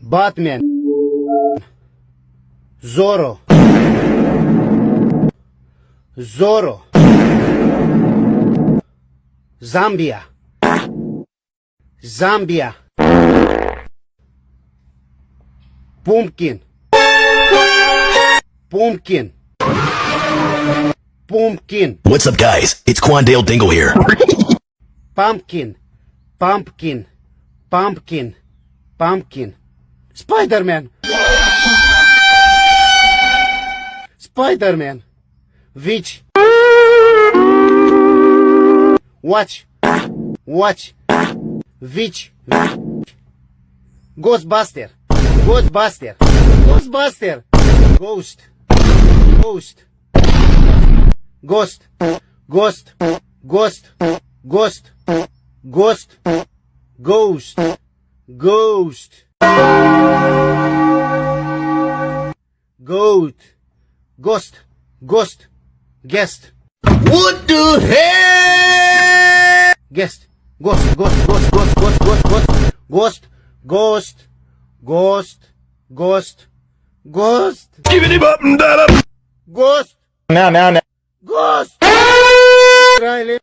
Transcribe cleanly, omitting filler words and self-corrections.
Batman, Zorro, Zorro, Zambia, Zambia, Pumpkin, Pumpkin, Pumpkin, What's up, guys? It's Quandale Dingle here. Pumpkin, Pumpkin, Pumpkin, Pumpkin, Spider-Man, Spider-Man, Witch, Watch, Watch, Witch, Ghostbuster, Ghostbuster, Ghostbuster, Ghost, Ghost, Ghost, Ghost, Ghost, Ghost, Ghost, Ghost, Ghost, Goat, Ghost, Ghost, Guest. What the hell? Guest. Ghost, ghost, ghost, ghost, ghost, ghost, ghost, ghost, ghost, ghost, ghost, Give it up and that up. ghost, Now. ghost. Riley.